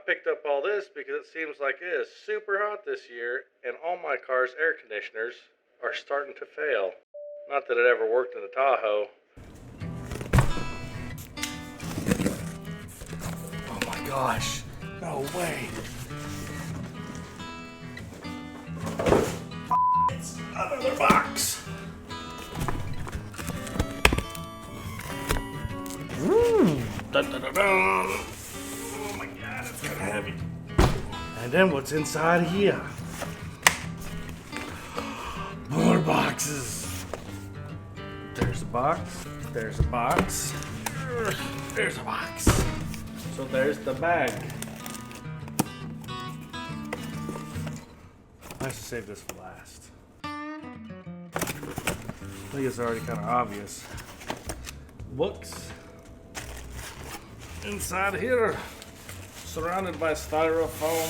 picked up all this because it seems like it is super hot this year and all my car's air conditioners are starting to fail. Not that it ever worked in the Tahoe. Oh my gosh, no way. It's another box. Dun, dun, dun, dun. Oh my god, it's kind of heavy. And then what's inside here? More boxes. There's a box. There's a box. There's a box. So there's the bag. I should save this for last. I think it's already kind of obvious. Books. Inside here, surrounded by styrofoam,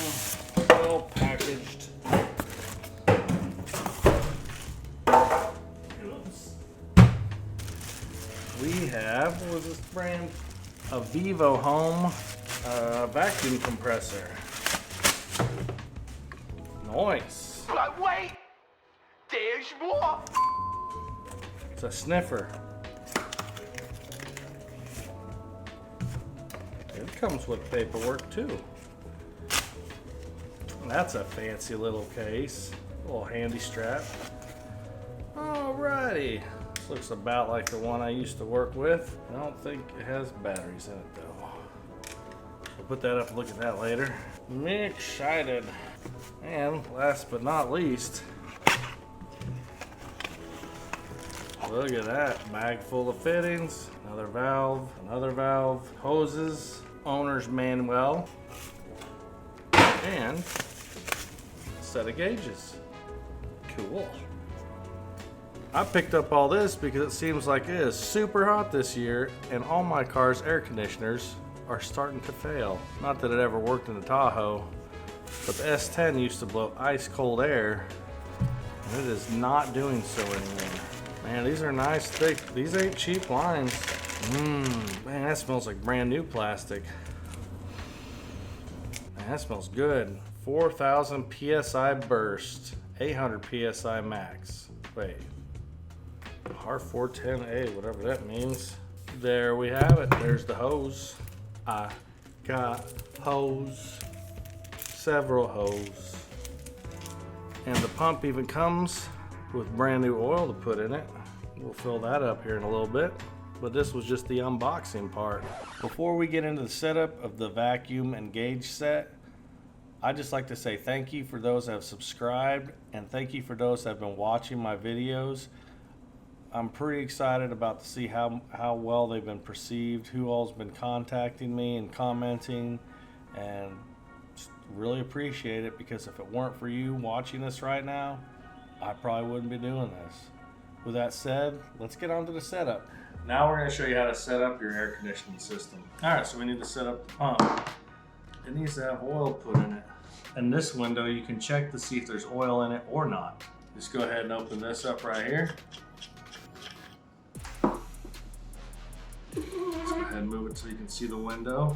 well packaged. Oops. We have, what was this brand? A Vivo Home vacuum compressor. Nice. But wait, there's more. It's a sniffer. It comes with paperwork too. That's a fancy little case. A little handy strap. Alrighty. This looks about like the one I used to work with. I don't think it has batteries in it though. We'll put that up and look at that later. I'm excited. And last but not least, look at that. Bag full of fittings. Another valve, hoses, owner's manual, and a set of gauges. Cool. I picked up all this because it seems like it is super hot this year and all my car's air conditioners are starting to fail. Not that it ever worked in the Tahoe, but the S10 used to blow ice cold air and it is not doing so anymore. Man, these are nice thick. These ain't cheap lines. Man, that smells like brand new plastic. Man, that smells good. 4,000 PSI burst, 800 PSI max. Wait, R410A, whatever that means. There we have it. There's the hose. I got hose, several hose. And the pump even comes with brand new oil to put in it. We'll fill that up here in a little bit. But this was just the unboxing part. Before we get into the setup of the vacuum and gauge set, I'd just like to say thank you for those that have subscribed and thank you for those that have been watching my videos. I'm pretty excited about to see how well they've been perceived, who all's been contacting me and commenting, and just really appreciate it because if it weren't for you watching this right now, I probably wouldn't be doing this. With that said, let's get on to the setup. Now we're going to show you how to set up your air conditioning system. Alright, so we need to set up the pump. It needs to have oil put in it. In this window, you can check to see if there's oil in it or not. Just go ahead and open this up right here. Let's go ahead and move it so you can see the window.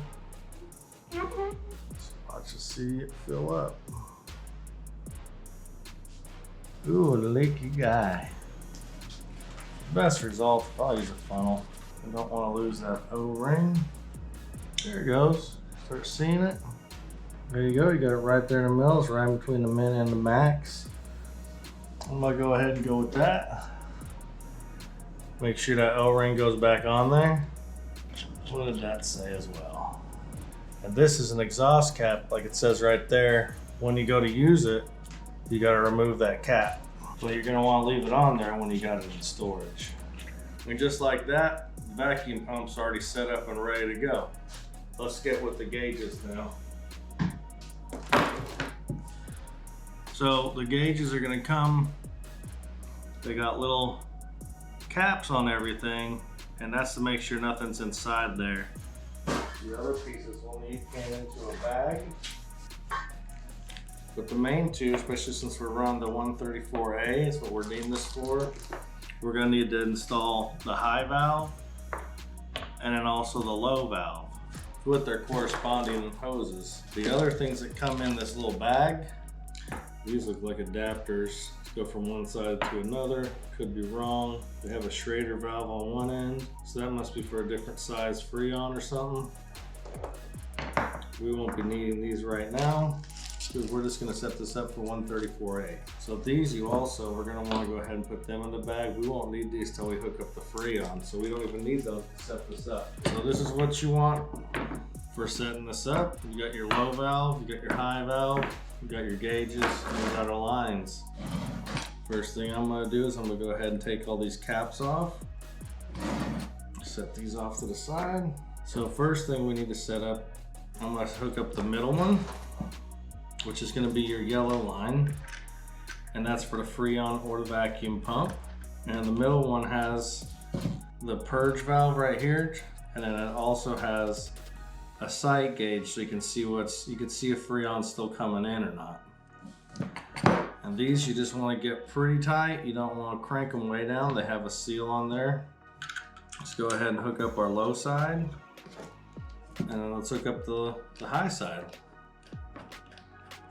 Watch you see it fill up. Ooh, the leaky guy. Best result, probably use a funnel. You don't want to lose that O-ring. There it goes. Start seeing it. There you go. You got it right there in the middle. It's right between the min and the max. I'm gonna go ahead and go with that. Make sure that O-ring goes back on there. What did that say as well? And this is an exhaust cap, like it says right there. When you go to use it, you got to remove that cap. So you're going to want to leave it on there when you got it in storage. And just like that, the vacuum pump's already set up and ready to go. Let's get with the gauges now. So the gauges are going to come, they got little caps on everything, and that's to make sure nothing's inside there. The other pieces will need came into a bag. But the main two, especially since we're running the 134A, is what we're needing this for. We're going to need to install the high valve and then also the low valve. with their corresponding hoses. The other things that come in this little bag, these look like adapters to go from one side to another. Could be wrong. They have a Schrader valve on one end, so that must be for a different size Freon or something. We won't be needing these right now because we're just gonna set this up for 134A. So these you also are gonna wanna go ahead and put them in the bag. We won't need these till we hook up the Freon, so we don't even need those to set this up. So this is what you want for setting this up. You got your low valve, you got your high valve, you got your gauges, and you got our lines. First thing I'm gonna do is I'm gonna go ahead and take all these caps off. Set these off to the side. So first thing we need to set up, I'm gonna hook up the middle one, which is gonna be your yellow line. And that's for the Freon or the vacuum pump. And the middle one has the purge valve right here. And then it also has a sight gauge so you can see if Freon's still coming in or not. And these you just want to get pretty tight. You don't want to crank them way down. They have a seal on there. Let's go ahead and hook up our low side. And then let's hook up the high side.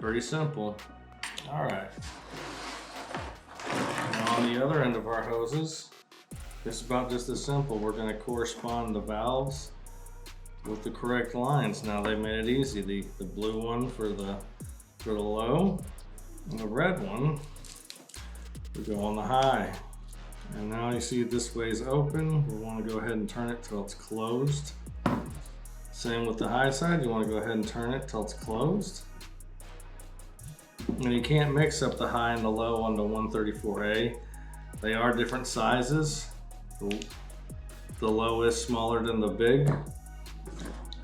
Pretty simple. All right. Now on the other end of our hoses, it's about just as simple. We're going to correspond the valves with the correct lines. Now they made it easy. The blue one for the low, and the red one we go on the high. And now you see this way is open. We want to go ahead and turn it till it's closed. Same with the high side. You want to go ahead and turn it till it's closed. And you can't mix up the high and the low on the 134A. They are different sizes. The low is smaller than the big.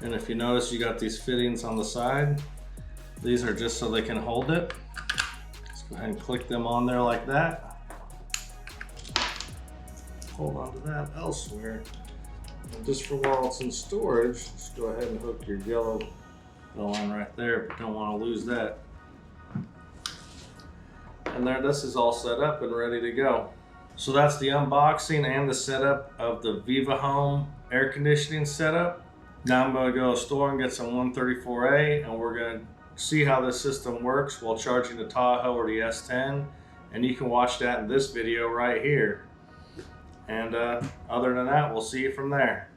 And if you notice, you got these fittings on the side. These are just so they can hold it. Let's go ahead and click them on there like that. Hold on to that elsewhere. And just for while it's in storage, just go ahead and hook your yellow on right there, but don't want to lose that. And there, this is all set up and ready to go. So that's the unboxing and the setup of the Viva Home air conditioning setup. Now I'm going to go to the store and get some 134A, and we're going to see how this system works while charging the Tahoe or the S10. And you can watch that in this video right here. And other than that, we'll see you from there.